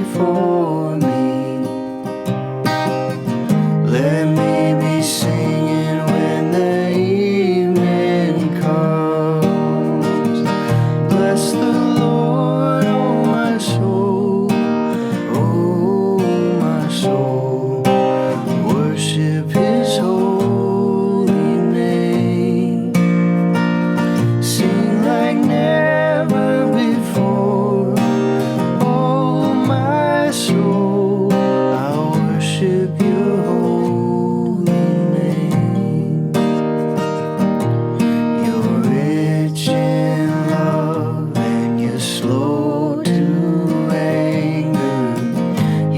before me. Let me be singing when the evening comes. Bless the Lord, oh my soul, oh my soul. Worship His holy name. Sing like never before, oh my soul. I'll worship Your holy name. You're rich in love and You're slow to anger.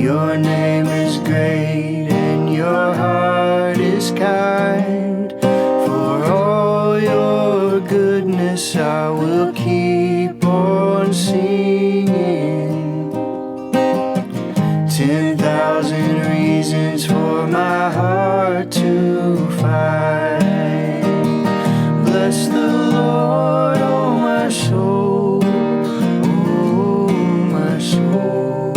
Your name is great and Your heart is kind. For all Your goodness I will keep on singing. 10,000 reasons for my heart to find. Bless the Lord, oh my soul, oh my soul.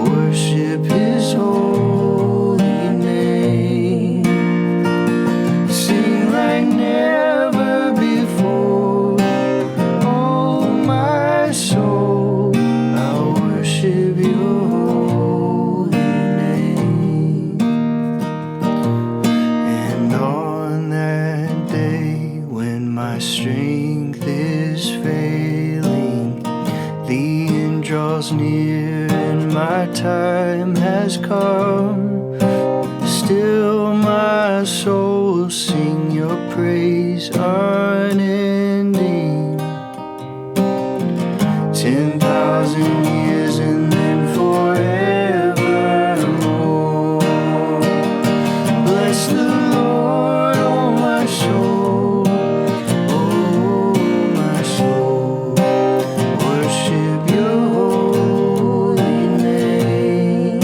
Worship His holy name. Sing like never before, oh my soul. I'll worship Your holy name. And on that day when my strength is failing, the end draws near and my time has come, still my soul will sing Your praise unending. 10,000 years and then forevermore. Bless the Lord, oh my soul, oh my soul. Worship Your holy name.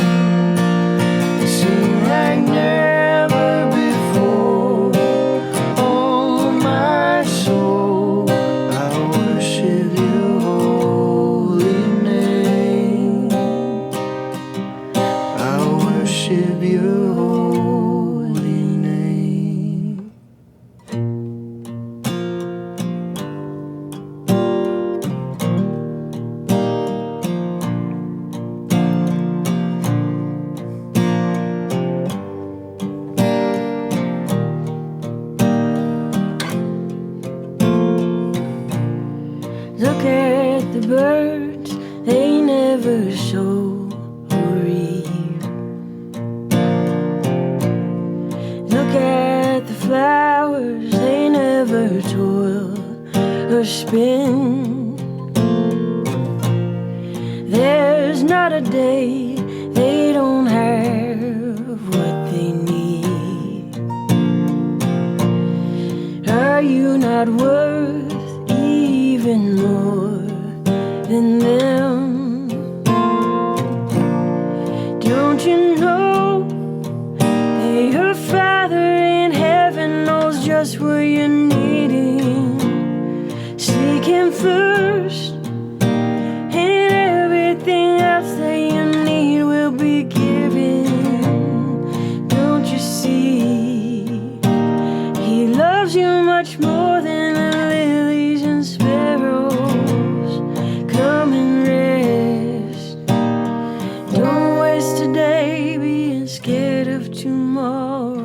Sing like never before, oh my soul. I worship Your holy name. I worship Your holy name. Look at the birds, they never sow or reap. Look at the flowers, they never toil or spin. There's not a day they don't have what they need. Are you not worth even more than them? Don't you know that Your Father in heaven knows just where you're needing? Seek Him first, and everything else that you need will be given. Don't you see? He loves you much more than the lilies and sparrows. Come and rest. Don't waste today being scared of tomorrow.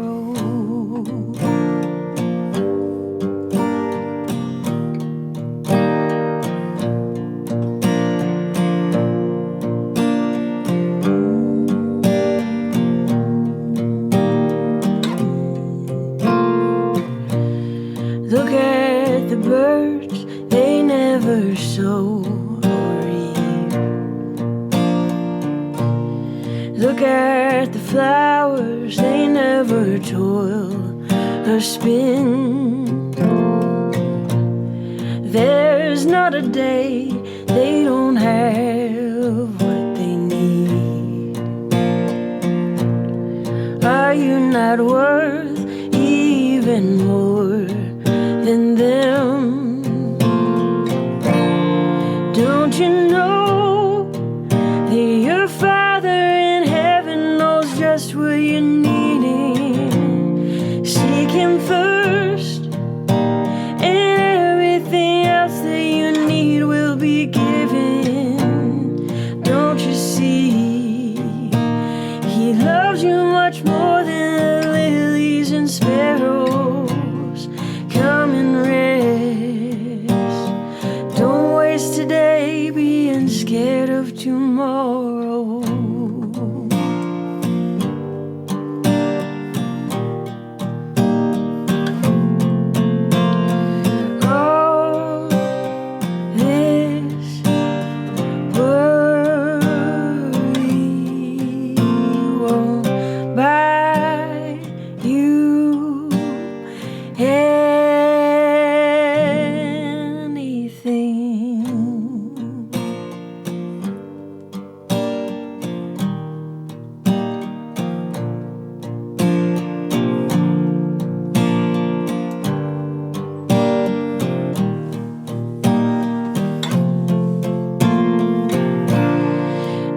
Look at the birds, they never sow or reap. Look at the flowers, they never toil or spin. There's not a day they don't have what they need. Are you not worth even more than them? Don't you know that your just what you're needing. Seek Him first, and everything else that you need will be given. Don't you see? He loves you much more than the lilies and sparrows. Come and rest. Don't waste today being scared of tomorrow. All this worry won't buy you anything.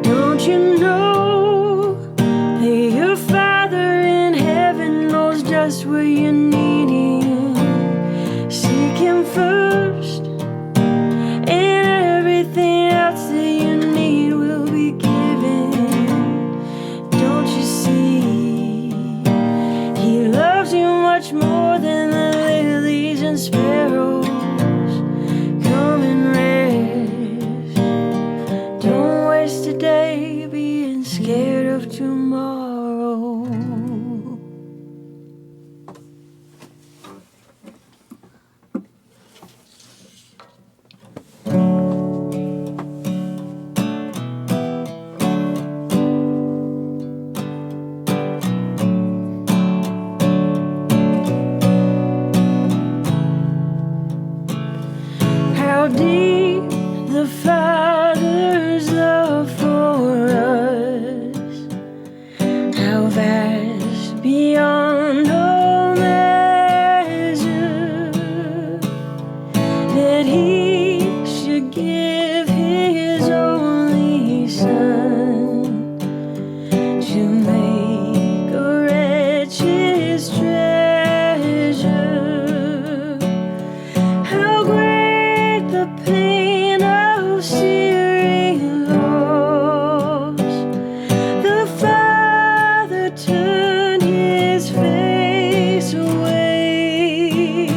Don't you know that your Father in heaven knows just what you're needing? Seek Him first, and everything else that you need will be given. Don't you see? He loves you much more than the lilies and sparrows. Come and rest. Don't waste a day being scared of tomorrow. How deep the Father's love for us, how vast beyond all measure, that He should give His only Son to make a wretch His treasure. How great the pain of searing loss! The Father turned His face away,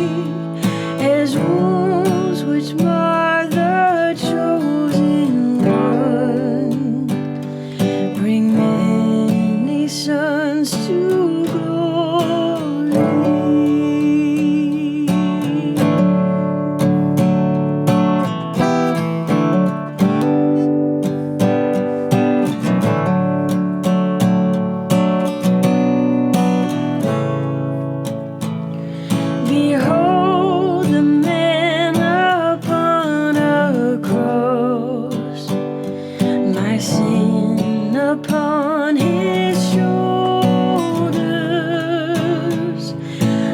as wounds which mar the chosen one bring many sons to glory. Behold the man upon a cross, my sin upon His shoulders.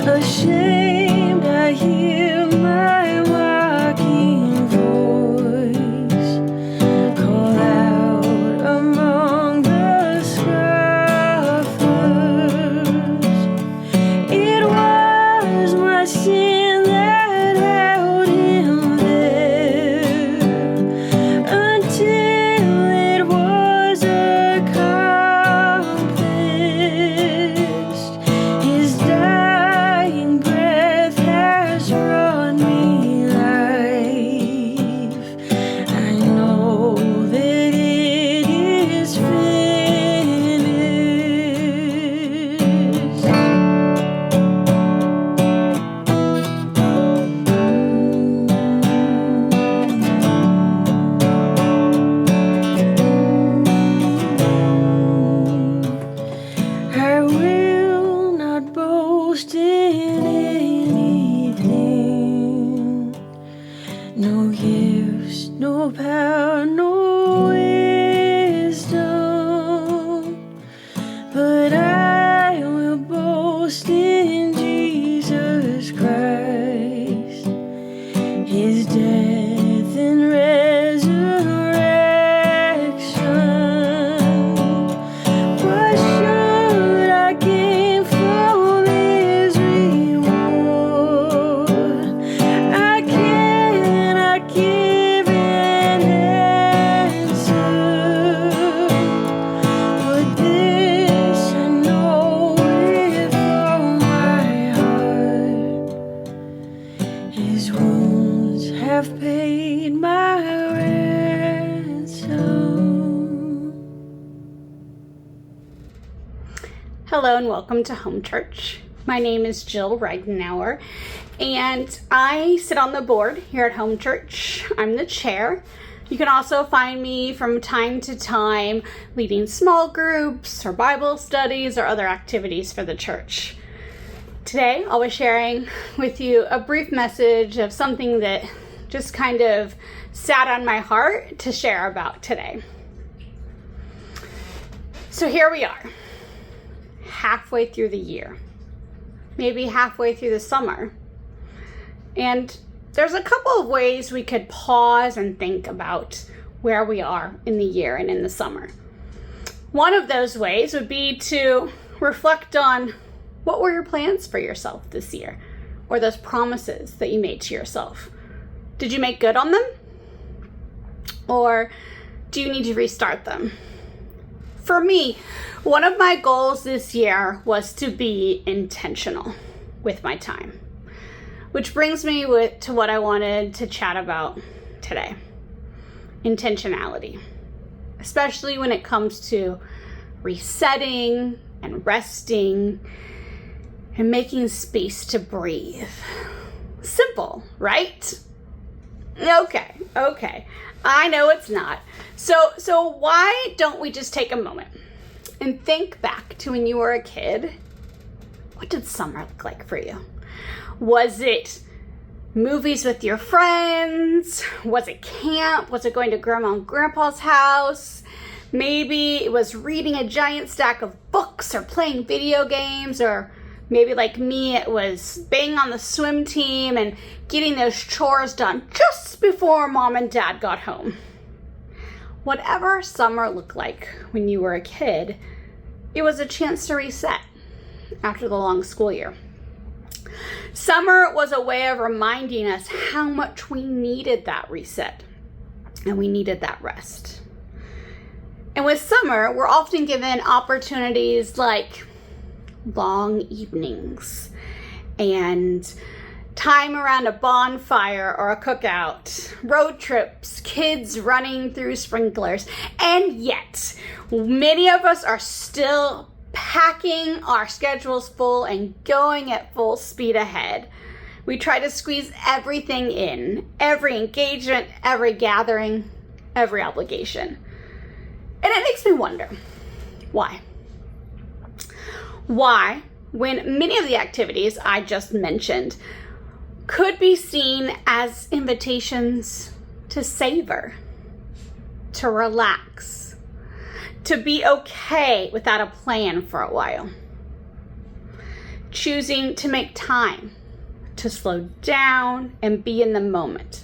Ashamed, I hear my mocking voice call out among the scoffers. It was my sin that held Him there until it was accomplished. Hello and welcome to Home Church. My name is Jill Reidenauer and I sit on the board here at Home Church. I'm the chair. You can also find me from time to time leading small groups or Bible studies or other activities for the church. Today I'll be sharing with you a brief message of something that just kind of sat on my heart to share about today. So here we are. Halfway through the year, maybe halfway through the summer. And there's a couple of ways we could pause and think about where we are in the year and in the summer. One of those ways would be to reflect on what were your plans for yourself this year, or those promises that you made to yourself. Did you make good on them? Or do you need to restart them? For me, one of my goals this year was to be intentional with my time, which brings me to what I wanted to chat about today. Intentionality, especially when it comes to resetting and resting and making space to breathe. Simple, right? Okay. I know it's not. So why don't we just take a moment and think back to when you were a kid? What did summer look like for you? Was it movies with your friends? Was it camp? Was it going to grandma and grandpa's house? Maybe it was reading a giant stack of books or playing video games, or maybe like me, it was being on the swim team and getting those chores done just before mom and dad got home. Whatever summer looked like when you were a kid, it was a chance to reset after the long school year. Summer was a way of reminding us how much we needed that reset and we needed that rest. And with summer, we're often given opportunities like long evenings and time around a bonfire or a cookout, road trips, kids running through sprinklers, and yet many of us are still packing our schedules full and going at full speed ahead. We try to squeeze everything in, every engagement, every gathering, every obligation. And it makes me wonder, why? Why, when many of the activities I just mentioned could be seen as invitations to savor, to relax, to be okay without a plan for a while, choosing to make time to slow down and be in the moment.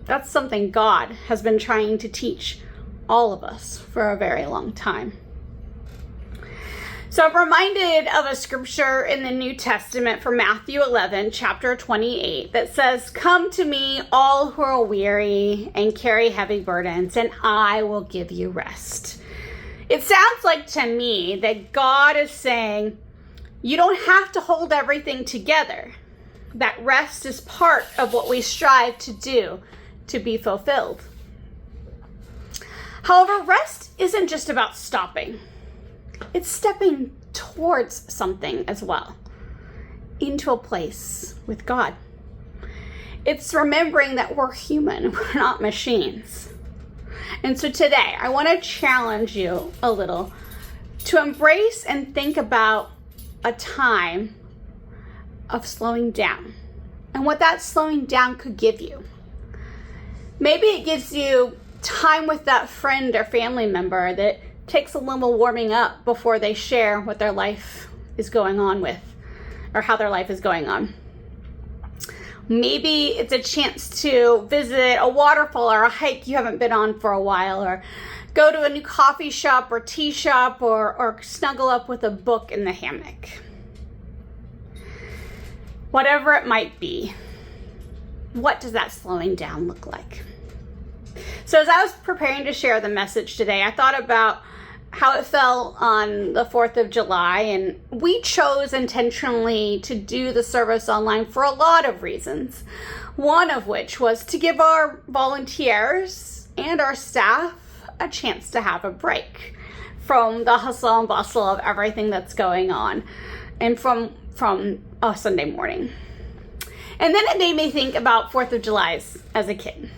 That's something God has been trying to teach all of us for a very long time. So I'm reminded of a scripture in the New Testament from Matthew 11, chapter 28, that says, "Come to me, all who are weary and carry heavy burdens, and I will give you rest." It sounds like to me that God is saying, you don't have to hold everything together. That rest is part of what we strive to do to be fulfilled. However, rest isn't just about stopping. It's stepping towards something as well, into a place with God. It's remembering that we're human, we're not machines. And so today, I want to challenge you a little to embrace and think about a time of slowing down and what that slowing down could give you. Maybe it gives you time with that friend or family member that takes a little warming up before they share what their life is going on with, or how their life is going on. Maybe it's a chance to visit a waterfall or a hike you haven't been on for a while, or go to a new coffee shop or tea shop, or snuggle up with a book in the hammock. Whatever it might be, what does that slowing down look like? So as I was preparing to share the message today, I thought about how it fell on the 4th of July, and we chose intentionally to do the service online for a lot of reasons. One of which was to give our volunteers and our staff a chance to have a break from the hustle and bustle of everything that's going on, and from a Sunday morning. And then it made me think about 4th of July as a kid.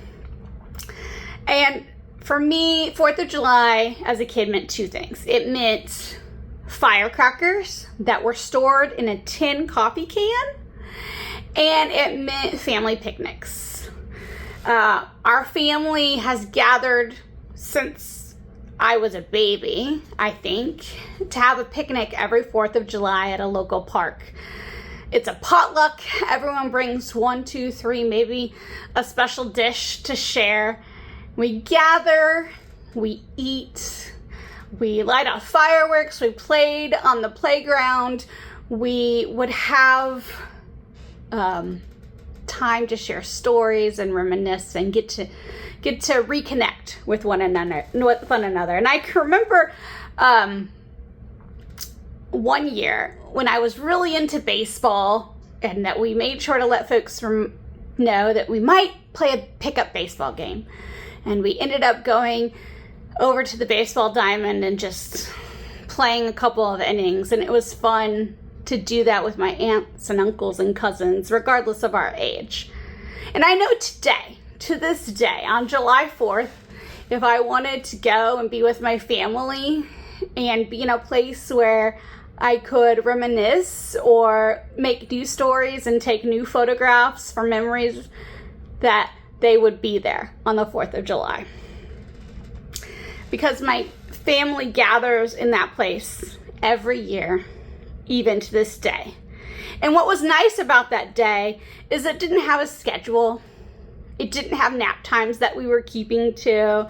And for me, 4th of July as a kid meant two things. It meant firecrackers that were stored in a tin coffee can, and it meant family picnics. Our family has gathered since I was a baby, I think, to have a picnic every 4th of July at a local park. It's a potluck. Everyone brings 1, 2, 3, maybe a special dish to share. We gather, we eat, we light off fireworks, we played on the playground. We would have time to share stories and reminisce and get to reconnect with one another. And I can remember one year when I was really into baseball, and that we made sure to let folks know that we might play a pickup baseball game. And we ended up going over to the baseball diamond and just playing a couple of innings. And it was fun to do that with my aunts and uncles and cousins, regardless of our age. And I know today, to this day, on July 4th, if I wanted to go and be with my family and be in a place where I could reminisce or make new stories and take new photographs for memories, that they would be there on the 4th of July. Because my family gathers in that place every year, even to this day. And what was nice about that day is it didn't have a schedule. It didn't have nap times that we were keeping to.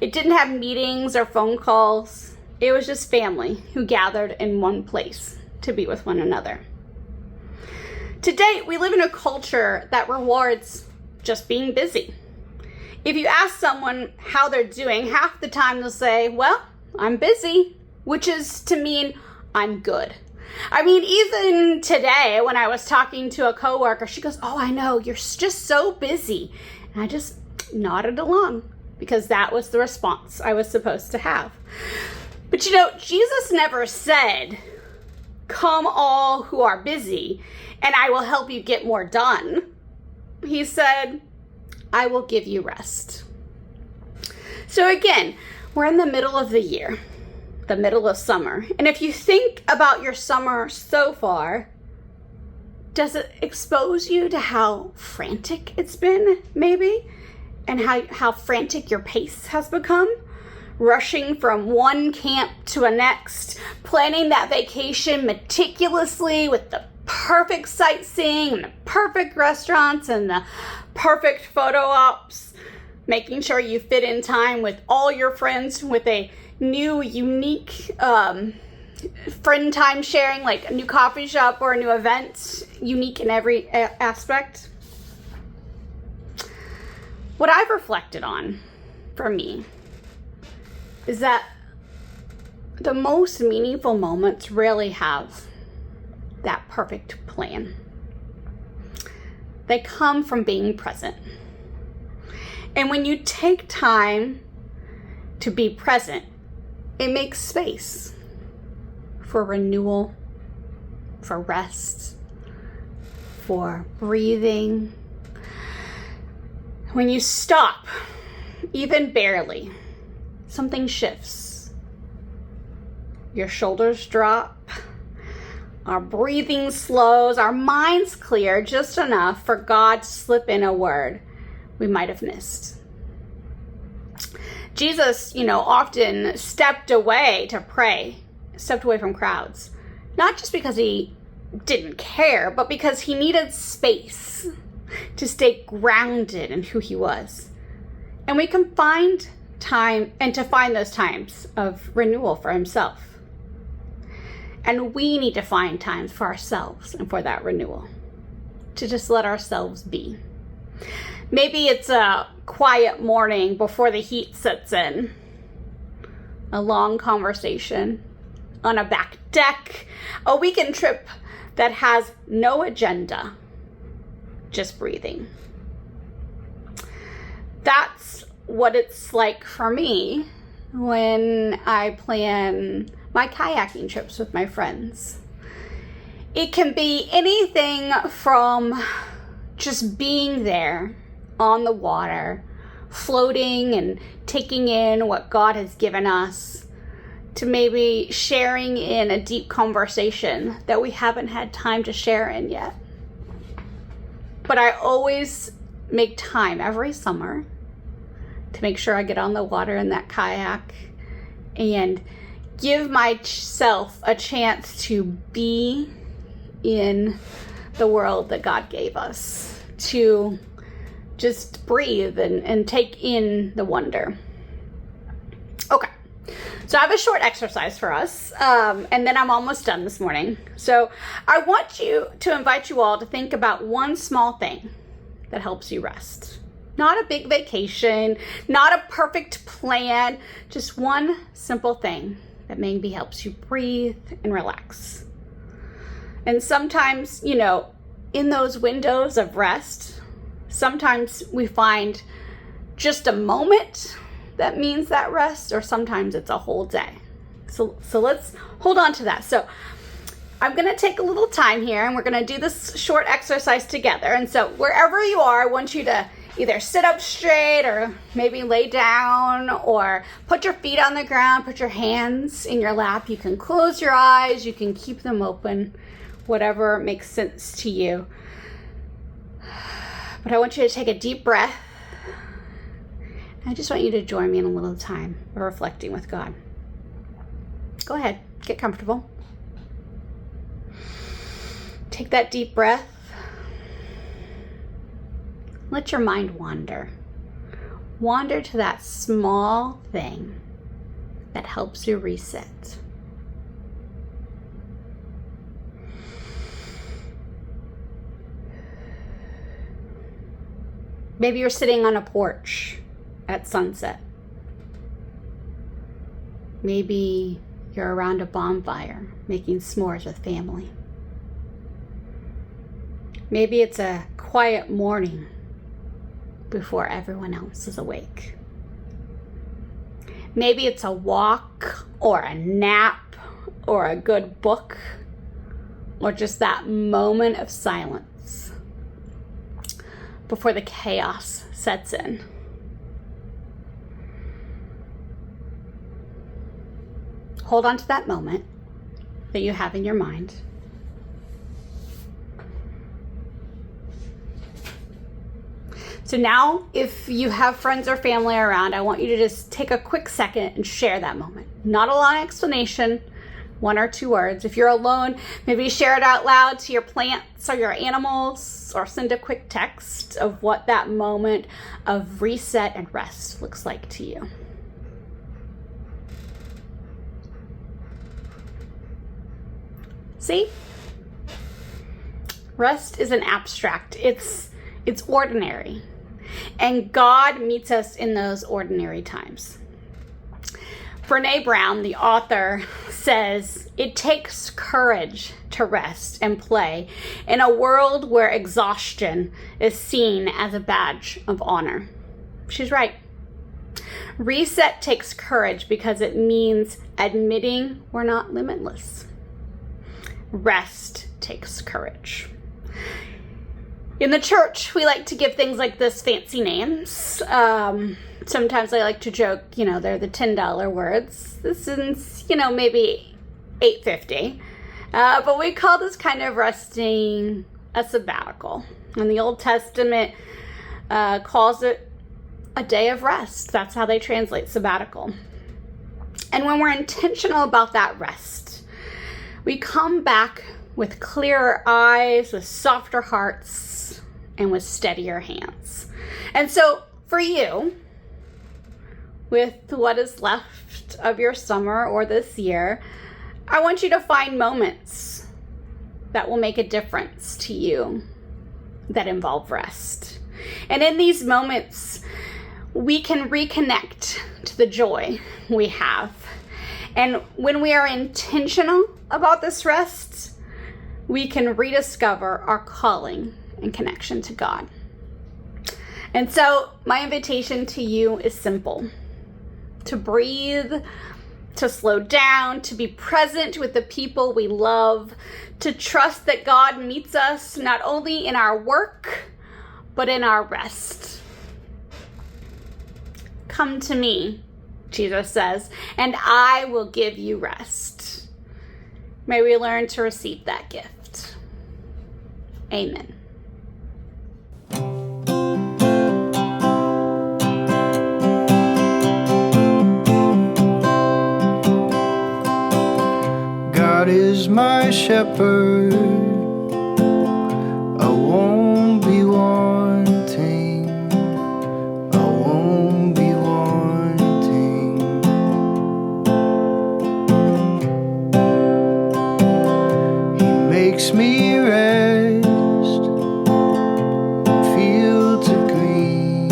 It didn't have meetings or phone calls. It was just family who gathered in one place to be with one another. Today, we live in a culture that rewards just being busy. If you ask someone how they're doing, half the time they'll say, well, I'm busy, which is to mean I'm good. I mean, even today when I was talking to a coworker, she goes, oh, I know, you're just so busy. And I just nodded along because that was the response I was supposed to have. But you know, Jesus never said, come all who are busy and I will help you get more done. He said, I will give you rest. So again, we're in the middle of the year, the middle of summer. And if you think about your summer so far, does it expose you to how frantic it's been, maybe? And how frantic your pace has become? Rushing from one camp to a next, planning that vacation meticulously with the perfect sightseeing and the perfect restaurants and the perfect photo ops, making sure you fit in time with all your friends with a new, unique friend time sharing, like a new coffee shop or a new event, unique in every aspect. What I've reflected on for me is that the most meaningful moments rarely have that perfect plan. They come from being present. And when you take time to be present, it makes space for renewal, for rest, for breathing. When you stop, even barely, something shifts. Your shoulders drop, our breathing slows, our minds clear just enough for God to slip in a word we might have missed. Jesus, often stepped away to pray, stepped away from crowds, not just because he didn't care, but because he needed space to stay grounded in who he was. And we can find time and to find those times of renewal for himself. And we need to find times for ourselves and for that renewal, to just let ourselves be. Maybe it's a quiet morning before the heat sets in, a long conversation on a back deck, a weekend trip that has no agenda, just breathing. That's what it's like for me when I plan my kayaking trips with my friends. It can be anything from just being there on the water, floating and taking in what God has given us, to maybe sharing in a deep conversation that we haven't had time to share in yet. But I always make time every summer to make sure I get on the water in that kayak and give myself a chance to be in the world that God gave us, to just breathe and take in the wonder. Okay, so I have a short exercise for us, and then I'm almost done this morning. So I want to invite you all to think about one small thing that helps you rest. Not a big vacation, not a perfect plan, just one simple thing that maybe helps you breathe and relax. And sometimes, in those windows of rest, sometimes we find just a moment that means that rest, or sometimes it's a whole day. So let's hold on to that. So I'm going to take a little time here, and we're going to do this short exercise together. And so wherever you are, I want you to either sit up straight or maybe lay down, or put your feet on the ground, put your hands in your lap. You can close your eyes, you can keep them open, whatever makes sense to you. But I want you to take a deep breath. I just want you to join me in a little time of reflecting with God. Go ahead, get comfortable. Take that deep breath. Let your mind wander. Wander to that small thing that helps you reset. Maybe you're sitting on a porch at sunset. Maybe you're around a bonfire making s'mores with family. Maybe it's a quiet morning before everyone else is awake. Maybe it's a walk or a nap or a good book, or just that moment of silence before the chaos sets in. Hold on to that moment that you have in your mind. So now, if you have friends or family around, I want you to just take a quick second and share that moment. Not a long explanation, 1 or 2 words. If you're alone, maybe share it out loud to your plants or your animals, or send a quick text of what that moment of reset and rest looks like to you. See? Rest isn't abstract. It's ordinary. And God meets us in those ordinary times. Brené Brown, the author, says, "It takes courage to rest and play in a world where exhaustion is seen as a badge of honor." She's right. Reset takes courage because it means admitting we're not limitless. Rest takes courage. In the church, we like to give things like this fancy names. Sometimes I like to joke, they're the $10 words. This is, maybe $8.50. But we call this kind of resting a sabbatical. And the Old Testament calls it a day of rest. That's how they translate sabbatical. And when we're intentional about that rest, we come back with clearer eyes, with softer hearts, and with steadier hands. And so for you, with what is left of your summer or this year, I want you to find moments that will make a difference to you that involve rest. And in these moments, we can reconnect to the joy we have. And when we are intentional about this rest, we can rediscover our calling and connection to God. And so my invitation to you is simple. to breathe, to slow down, to be present with the people we love, to trust that God meets us not only in our work, but in our rest. Come to me, Jesus says, and I will give you rest. May we learn to receive that gift. Amen. God is my shepherd, I won't be wanting, I won't be wanting. He makes me rest in fields of green,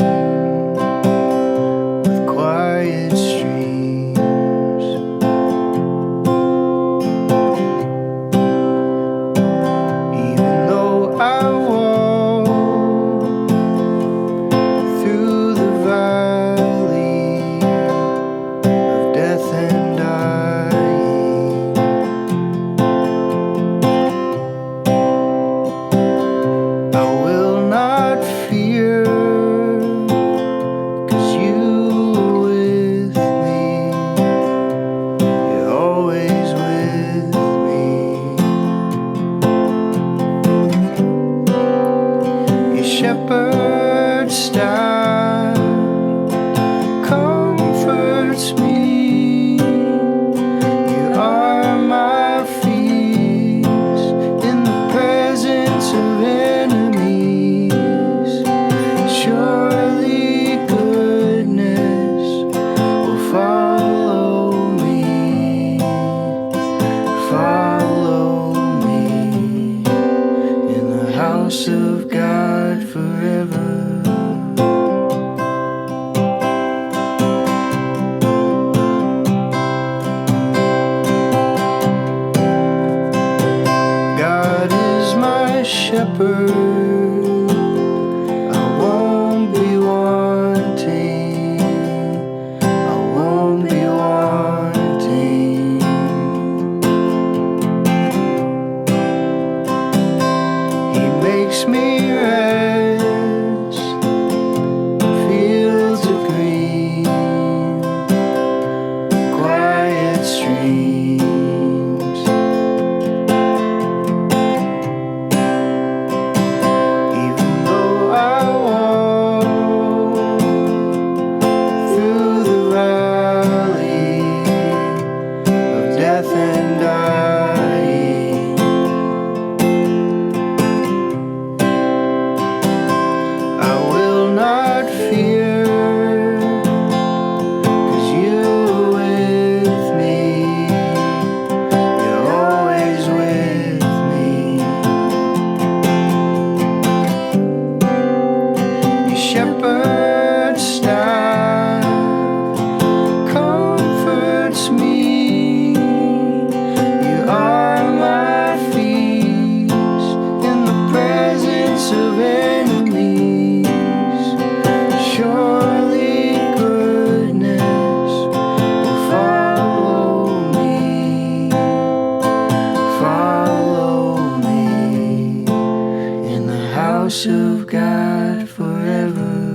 with quiet streams. Even though I walk through the valley of death and dying, I will not fear, 'cause you are with me, you're always with me. Your shepherd's staff comforts me. You are my feast in the presence of enemies. Surely goodness will follow me, follow me in the house of God forever. God is my shepherd, I won't be wanting, I won't be wanting. He makes me rest in fields of green, quiet streams. Even though I walk through the valley of death and dying, I will not fear, 'cause you're with me, you're always with me. Your shepherd's staff comforts me. You are my feast in the presence of enemies. Surely goodness will follow me, follow me in the house of God forever.